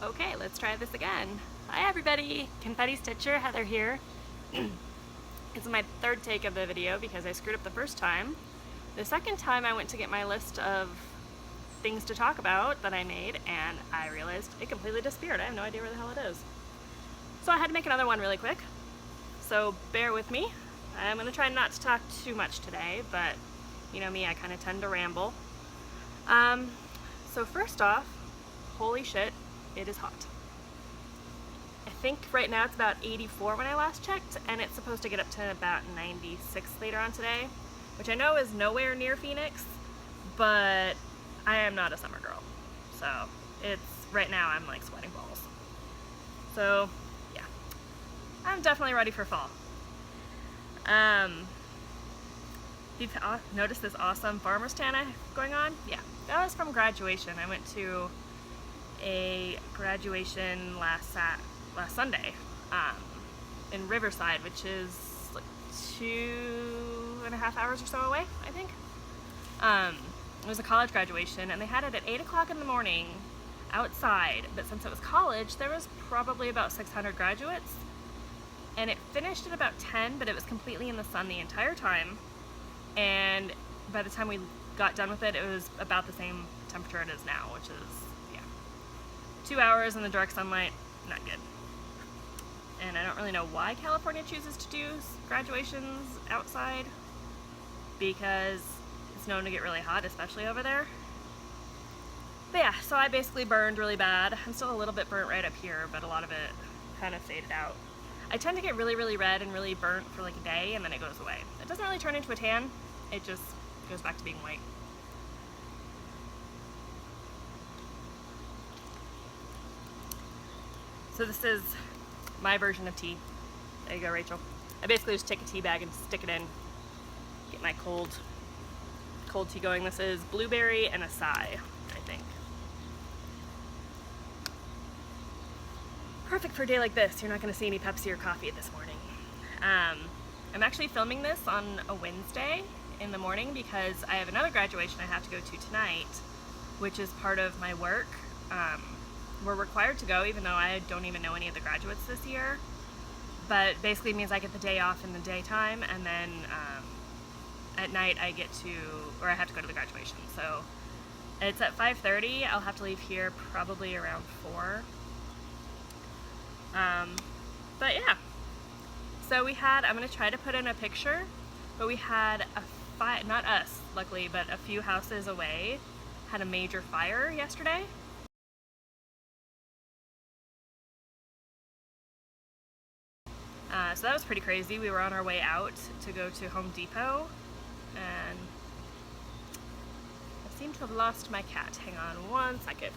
Okay, let's try this again. Hi everybody, Confetti Stitcher, Heather here. It's my third take of the video because I screwed up the first time. The second time I went to get my list of things to talk about that I made and I realized it completely disappeared. I have no idea where the hell it is. So I had to make another one really quick. So bear with me. I'm going to try not to talk too much today, but you know me, I kind of tend to ramble. So first off, holy shit, it is hot. I think right now it's about 84 when I last checked, and it's supposed to get up to about 96 later on today, which I know is nowhere near Phoenix, but I am not a summer girl. So it's, right now I'm like sweating balls. So yeah, I'm definitely ready for fall. You've noticed this awesome farmer's tan going on? Yeah, that was from graduation. I went to a graduation last Sunday in Riverside, which is like 2.5 hours or so away, I think. It was a college graduation, and they had it at 8 o'clock in the morning outside, but since it was college, there was probably about 600 graduates, and it finished at about 10, but it was completely in the sun the entire time, and by the time we got done with it, it was about the same temperature it is now, which is, yeah, 2 hours in the direct sunlight, not good. And I don't really know why California chooses to do graduations outside, because it's known to get really hot, especially over there. But yeah, so I basically burned really bad. I'm still a little bit burnt right up here, but a lot of it kind of faded out. I tend to get really, really red and really burnt for like a day, and then it goes away. It doesn't really turn into a tan, it just goes back to being white. So this is my version of tea. There you go, Rachel. I basically just take a tea bag and stick it in, get my cold tea going. This is blueberry and acai, I think. Perfect for a day like this. You're not going to see any Pepsi or coffee this morning. I'm actually filming this on a Wednesday in the morning because I have another graduation I have to go to tonight, which is part of my work. We're required to go, even though I don't even know any of the graduates this year. But basically it means I get the day off in the daytime, and then at night I have to go to the graduation. So it's at 5:30. I'll have to leave here probably around 4. But yeah. So I'm gonna try to put in a picture, but we had not us, luckily, but a few houses away had a major fire yesterday. So that was pretty crazy. We were on our way out to go to Home Depot, and I seem to have lost my cat. Hang on one second.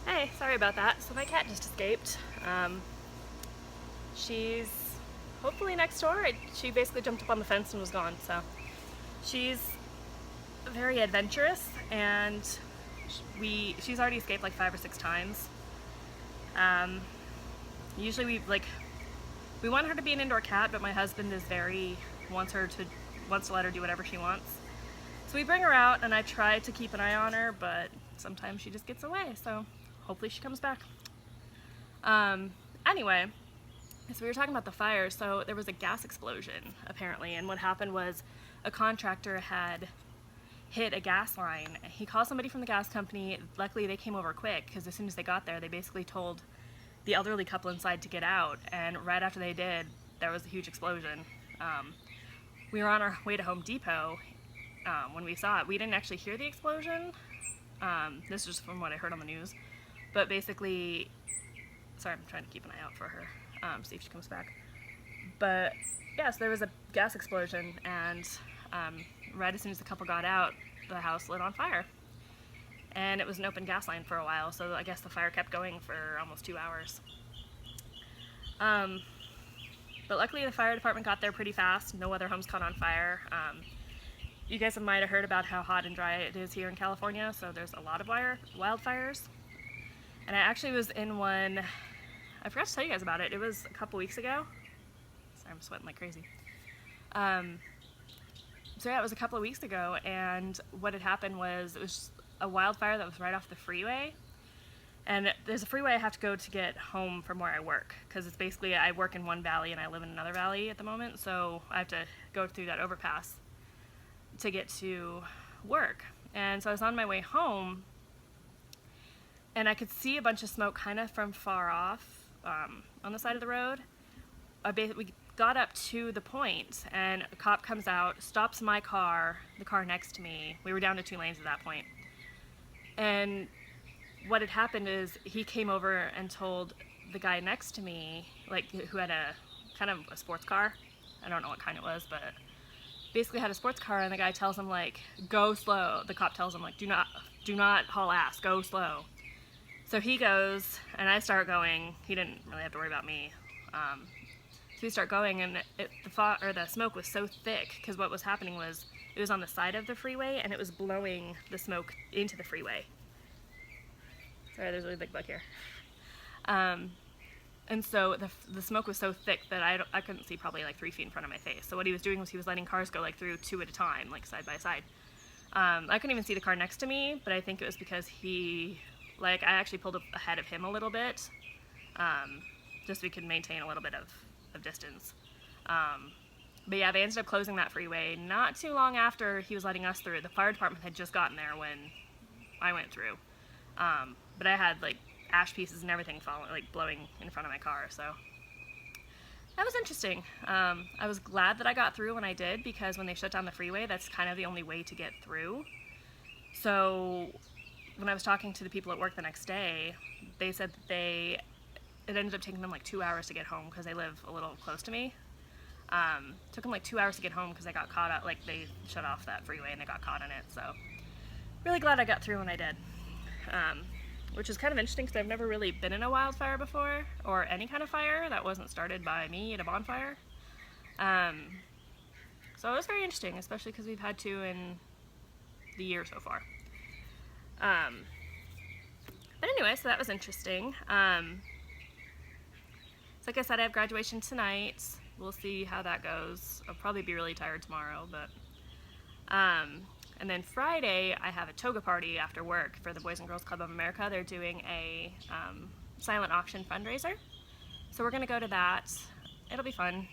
Hey, sorry about that. So my cat just escaped. She's hopefully next door. She basically jumped up on the fence and was gone. So she's very adventurous, and she's already escaped like 5 or 6 times. Usually we want her to be an indoor cat, but my husband is wants to let her do whatever she wants. So we bring her out, and I try to keep an eye on her, but sometimes she just gets away. So hopefully she comes back. Anyway, so we were talking about the fire. So there was a gas explosion apparently, and what happened was a contractor had hit a gas line. He called somebody from the gas company. Luckily they came over quick, because as soon as they got there, they basically told the elderly couple inside to get out, and right after they did, there was a huge explosion. We were on our way to Home Depot when we saw it. We didn't actually hear the explosion. This is just from what I heard on the news. But basically, sorry, I'm trying to keep an eye out for her, see if she comes back. But yeah, so there was a gas explosion, and right as soon as the couple got out, the house lit on fire. And it was an open gas line for a while, so I guess the fire kept going for almost 2 hours. But luckily the fire department got there pretty fast. No other homes caught on fire. You guys might have heard about how hot and dry it is here in California, so there's a lot of wildfires. And I actually was in one, I forgot to tell you guys about it. It was a couple weeks ago. Sorry, I'm sweating like crazy. So yeah, it was a couple of weeks ago, and what had happened was it was a wildfire that was right off the freeway, And there's a freeway I have to go to get home from where I work, because it's basically, I work in one valley and I live in another valley at the moment, so I have to go through that overpass to get to work. And so I was on my way home, and I could see a bunch of smoke kind of from far off on the side of the road. We got up to the point, and a cop comes out, stops my car, the car next to me. We were down to 2 lanes at that point. And what had happened is he came over and told the guy next to me, like, who had a kind of a sports car. I don't know what kind it was, but basically had a sports car, and the guy tells him, like, go slow. The cop tells him, like, do not haul ass, go slow. So he goes, and I start going. He didn't really have to worry about me. So we start going, and the smoke was so thick, because what was happening was it was on the side of the freeway, and it was blowing the smoke into the freeway. Sorry, there's a really big bug here. And so the smoke was so thick that I couldn't see probably like 3 feet in front of my face. So what he was doing was he was letting cars go like through 2 at a time, like side by side. I couldn't even see the car next to me, but I think it was because I actually pulled ahead of him a little bit, just so we could maintain a little bit of distance. But yeah, they ended up closing that freeway not too long after he was letting us through. The fire department had just gotten there when I went through. But I had like ash pieces and everything blowing in front of my car, so that was interesting. I was glad that I got through when I did, because when they shut down the freeway, that's kind of the only way to get through. So when I was talking to the people at work the next day, they said that it ended up taking them like 2 hours to get home, because they live a little close to me. Took them like 2 hours to get home because they got caught up, like they shut off that freeway and they got caught in it. So really glad I got through when I did. Which is kind of interesting, because I've never really been in a wildfire before, or any kind of fire that wasn't started by me at a bonfire. So it was very interesting, especially because we've had 2 in the year so far. But anyway, so that was interesting. So like I said, I have graduation tonight. We'll see how that goes. I'll probably be really tired tomorrow, but and then Friday, I have a toga party after work for the Boys and Girls Club of America. They're doing a silent auction fundraiser. So we're going to go to that. It'll be fun.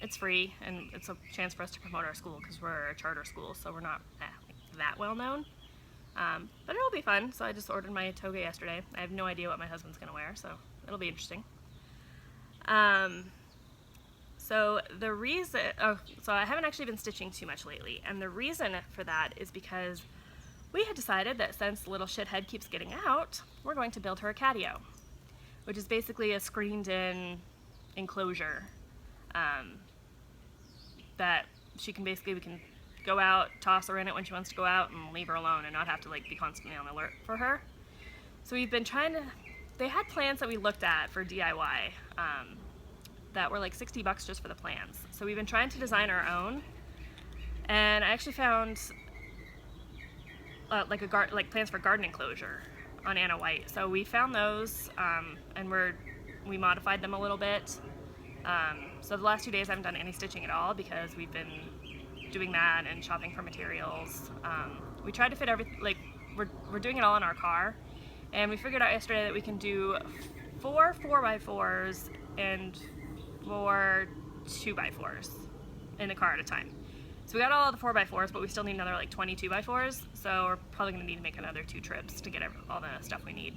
It's free, and it's a chance for us to promote our school, because we're a charter school, so we're not that well known. But it'll be fun. So I just ordered my toga yesterday. I have no idea what my husband's going to wear, so it'll be interesting. So I haven't actually been stitching too much lately, and the reason for that is because we had decided that since little shithead keeps getting out, we're going to build her a Catio, which is basically a screened-in enclosure that we can go out, toss her in it when she wants to go out, and leave her alone and not have to like be constantly on alert for her. So we've been they had plans that we looked at for DIY. That were like $60 just for the plans. So we've been trying to design our own, and I actually found plans for garden enclosure on Anna White. So we found those, and we modified them a little bit. So the last 2 days I haven't done any stitching at all, because we've been doing that and shopping for materials. We tried to fit everything, like we're doing it all in our car, and we figured out yesterday that we can do 4 4x4s and 4 2x4s in the car at a time. So we got all of the 4x4s, but we still need another like 20 2x4s, so we're probably going to need to make another 2 trips to get all the stuff we need.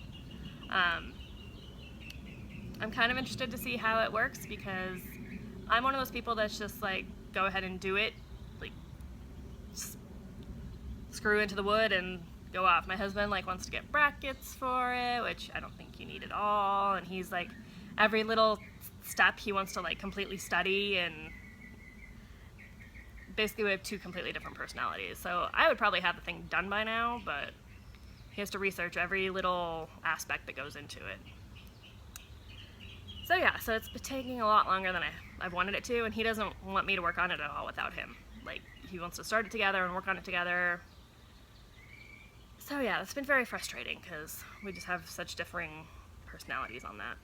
I'm kind of interested to see how it works, because I'm one of those people that's just like, go ahead and do it, like screw into the wood and go off. My husband like wants to get brackets for it, which I don't think you need at all, and he's like, every little step he wants to like completely study, and basically we have 2 completely different personalities. So I would probably have the thing done by now, but he has to research every little aspect that goes into it. So yeah, so it's been taking a lot longer than I've wanted it to, and he doesn't want me to work on it at all without him. Like, he wants to start it together and work on it together. So yeah, it's been very frustrating, because we just have such differing personalities on that.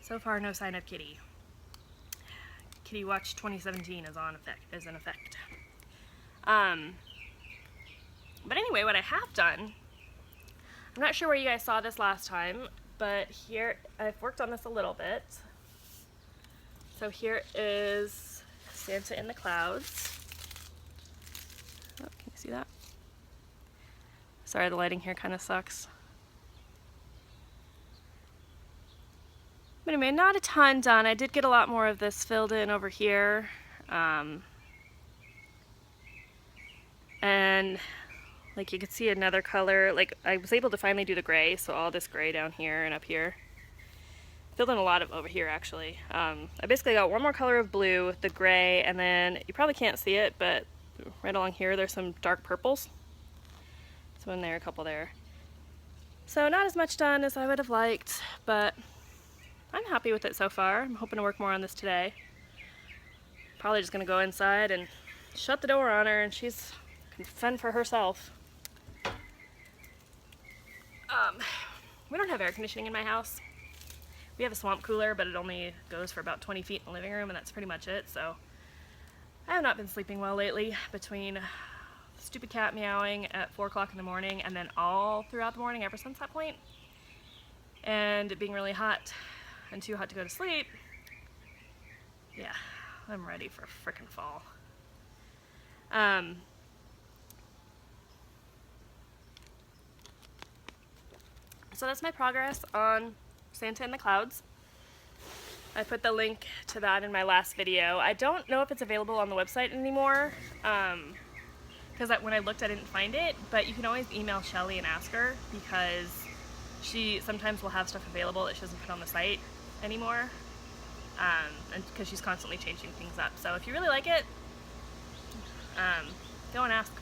So far, no sign of Kitty. Kitty Watch 2017 is in effect. But anyway, what I have done, I'm not sure where you guys saw this last time, but here, I've worked on this a little bit. So here is Santa in the clouds. Oh, can you see that? Sorry, the lighting here kind of sucks. But anyway, not a ton done. I did get a lot more of this filled in over here. And like you can see another color, like I was able to finally do the gray, so all this gray down here and up here. Filled in a lot of over here actually. I basically got one more color of blue, the gray, and then you probably can't see it, but right along here there's some dark purples. So in there, a couple there. So not as much done as I would have liked, but I'm happy with it so far. I'm hoping to work more on this today. Probably just gonna go inside and shut the door on her and she's can fend for herself. We don't have air conditioning in my house. We have a swamp cooler, but it only goes for about 20 feet in the living room, and that's pretty much it. So I have not been sleeping well lately, between the stupid cat meowing at 4 o'clock in the morning and then all throughout the morning ever since that point, and it being really hot and too hot to go to sleep. Yeah, I'm ready for frickin' fall. So that's my progress on Santa in the Clouds. I put the link to that in my last video. I don't know if it's available on the website anymore, because when I looked I didn't find it, but you can always email Shelly and ask her, because she sometimes will have stuff available that she doesn't put on the site anymore, and because she's constantly changing things up. So if you really like it, go and ask.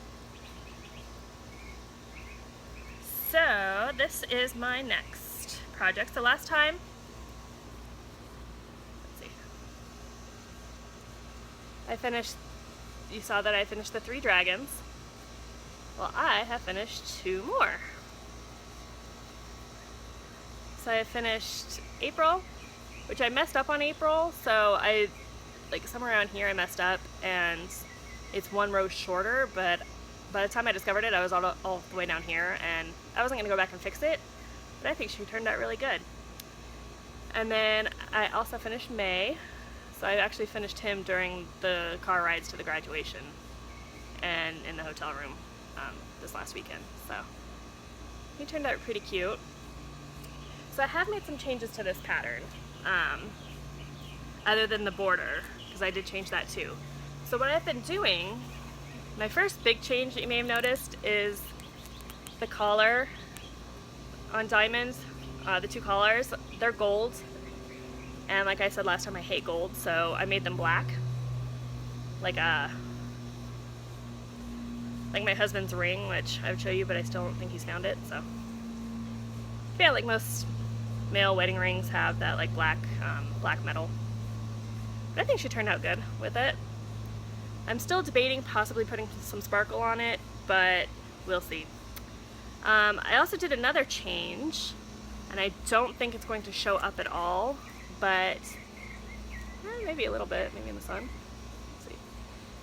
So this is my next project. So last time, let's see, I finished, you saw that I finished the 3 dragons. Well, I have finished 2 more. So I finished April, which I messed up on April, so I, like somewhere around here I messed up and it's 1 row shorter, but by the time I discovered it I was all the way down here and I wasn't going to go back and fix it, but I think she turned out really good. And then I also finished May, so I actually finished him during the car rides to the graduation and in the hotel room this last weekend, so he turned out pretty cute. So I have made some changes to this pattern, other than the border, because I did change that too. So what I've been doing, my first big change that you may have noticed is the collar on diamonds. The 2 collars, they're gold, and like I said last time, I hate gold, so I made them black, like my husband's ring, which I would show you, but I still don't think he's found it. So yeah, like most male wedding rings have that like black metal. But I think she turned out good with it. I'm still debating possibly putting some sparkle on it, but we'll see. I also did another change, and I don't think it's going to show up at all, but maybe a little bit, maybe in the sun. Let's see.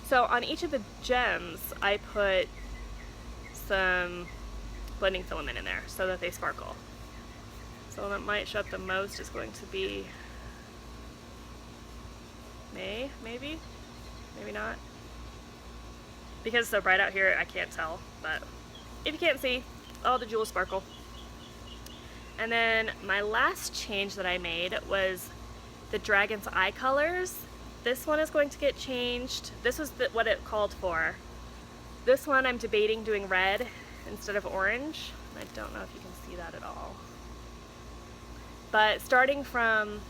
So on each of the gems, I put some blending filament in there so that they sparkle. So that might show up the most is going to be May, maybe not. Because it's so bright out here, I can't tell, but if you can't see, all the jewels sparkle. And then my last change that I made was the dragon's eye colors. This one is going to get changed. This was what it called for. This one I'm debating doing red instead of orange. I don't know if you can see that at all. But starting from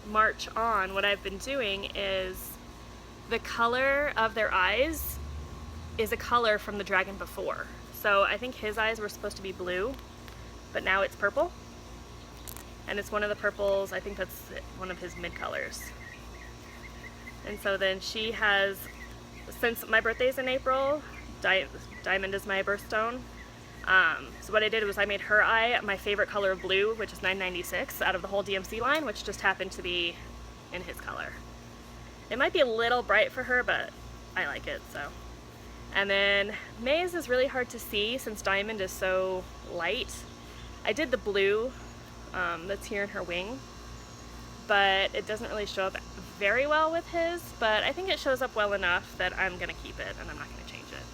March on, what I've been doing is the color of their eyes is a color from the dragon before. So I think his eyes were supposed to be blue, but now it's purple. And it's one of the purples, I think that's one of his mid colors. And so then she has, since my birthday's in April, diamond is my birthstone. So what I did was I made her eye my favorite color of blue, which is 996 out of the whole DMC line, which just happened to be in his color. It might be a little bright for her, but I like it, so. And then maize is really hard to see since diamond is so light. I did the blue that's here in her wing, but it doesn't really show up very well with his, but I think it shows up well enough that I'm gonna keep it and I'm not gonna change it.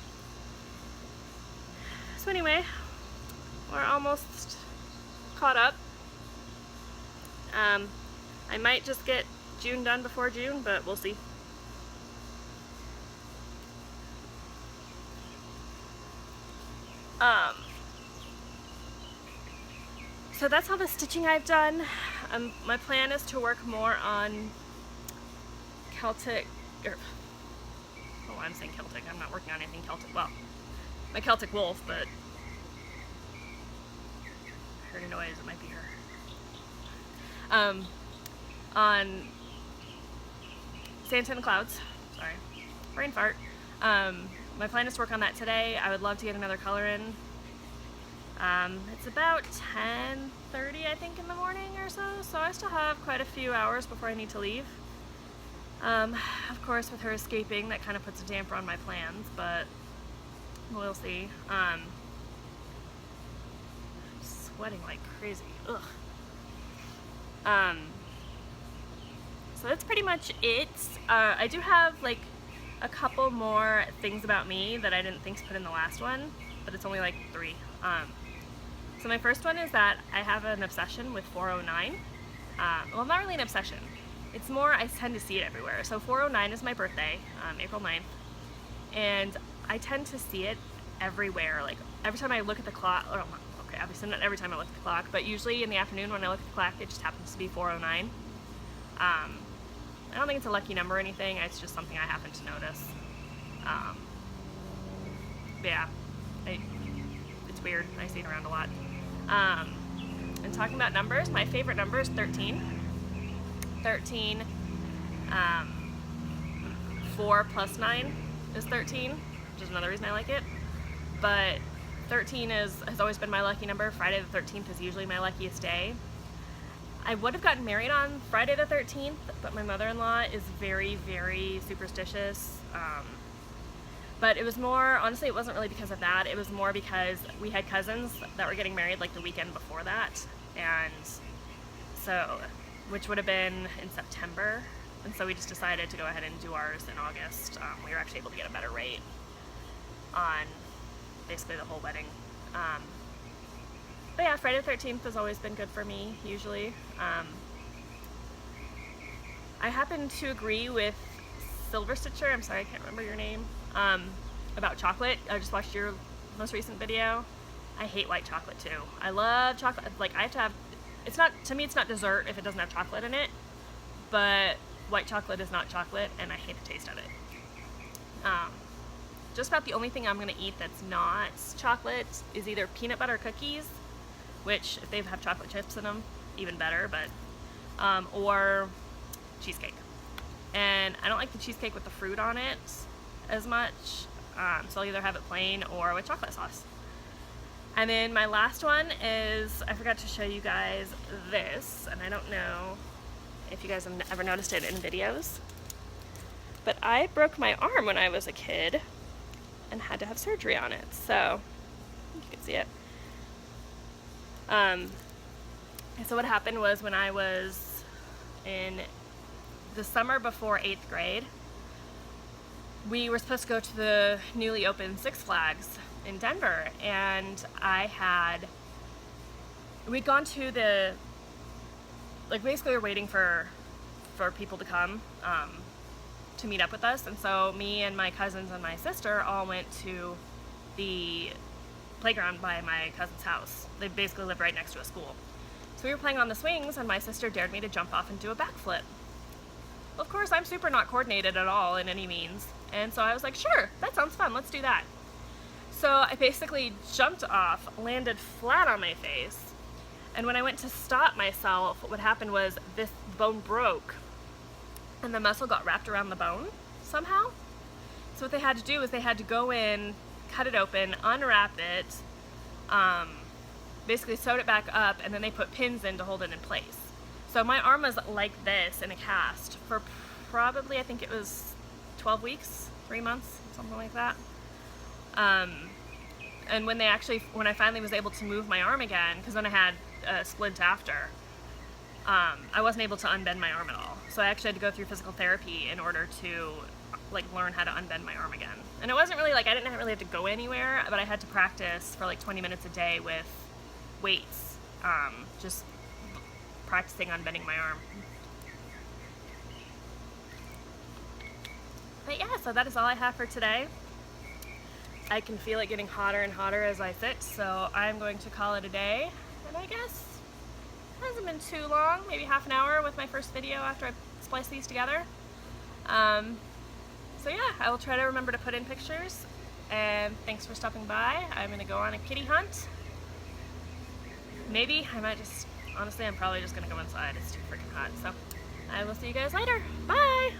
So anyway, we're almost caught up. I might just get June done before June, but we'll see. So that's all the stitching I've done. My plan is to work more on Celtic, I'm saying Celtic, I'm not working on anything Celtic, well, my Celtic wolf, but I heard a noise, it might be her. On Santa and Clouds, sorry, brain fart. My plan is to work on that today. I would love to get another color in. It's about 10:30, I think, in the morning or so, so I still have quite a few hours before I need to leave. Of course, with her escaping, that kind of puts a damper on my plans, but we'll see. I'm sweating like crazy. Ugh. So that's pretty much it. I do have like a couple more things about me that I didn't think to put in the last one, but it's only like 3. So my first one is that I have an obsession with 409. Well, not really an obsession. It's more I tend to see it everywhere. So 409 is my birthday, April 9th, and I tend to see it everywhere. Like every time I look at the clock, or okay, obviously not every time I look at the clock, but usually in the afternoon when I look at the clock, it just happens to be 409. I don't think it's a lucky number or anything, it's just something I happen to notice. But yeah, it's weird, I see it around a lot. And talking about numbers, my favorite number is 13. 13, 4 plus 9 is 13, which is another reason I like it. But 13 has always been my lucky number. Friday the 13th is usually my luckiest day. I would have gotten married on Friday the 13th, but my mother-in-law is very, very superstitious. But it was more, honestly, it wasn't really because of that. It was more because we had cousins that were getting married like the weekend before that. And so, which would have been in September. And so we just decided to go ahead and do ours in August. We were actually able to get a better rate on basically the whole wedding. But yeah, Friday the 13th has always been good for me, usually. I happen to agree with Silver Stitcher, I'm sorry, I can't remember your name, about chocolate. I just watched your most recent video. I hate white chocolate too. I love chocolate, like I have to have, it's not, to me it's not dessert if it doesn't have chocolate in it, but white chocolate is not chocolate and I hate the taste of it. Just about the only thing I'm gonna eat that's not chocolate is either peanut butter cookies, which if they have chocolate chips in them, even better, but, or cheesecake. And I don't like the cheesecake with the fruit on it as much, so I'll either have it plain or with chocolate sauce. And then my last one is, I forgot to show you guys this, and I don't know if you guys have ever noticed it in videos, but I broke my arm when I was a kid and had to have surgery on it, so you can see it. So what happened was when I was in the summer before 8th grade, we were supposed to go to the newly opened Six Flags in Denver, and we'd gone to the, like basically we were waiting for people to come to meet up with us, and so me and my cousins and my sister all went to the playground by my cousin's house. They basically live right next to a school. So we were playing on the swings and my sister dared me to jump off and do a backflip. Of course, I'm super not coordinated at all in any means, and so I was like, sure, that sounds fun, let's do that. So I basically jumped off, landed flat on my face, and when I went to stop myself, what happened was this bone broke and the muscle got wrapped around the bone somehow. So what they had to do was they had to go in, cut it open, unwrap it, basically sewed it back up, and then they put pins in to hold it in place. So my arm was like this in a cast for probably, I think it was 12 weeks, 3 months, something like that. And when I finally was able to move my arm again, because then I had a splint after, I wasn't able to unbend my arm at all. So I actually had to go through physical therapy in order to like learn how to unbend my arm again. And it wasn't really like, I didn't really have to go anywhere, but I had to practice for like 20 minutes a day with weights, just practicing unbending my arm. But yeah, so that is all I have for today. I can feel it getting hotter and hotter as I sit, so I'm going to call it a day. And I guess it hasn't been too long, maybe half an hour with my first video after I splice these together. So yeah, I will try to remember to put in pictures, and thanks for stopping by. I'm going to go on a kitty hunt. Maybe I might just, honestly, I'm probably just going to go inside. It's too freaking hot. So I will see you guys later. Bye!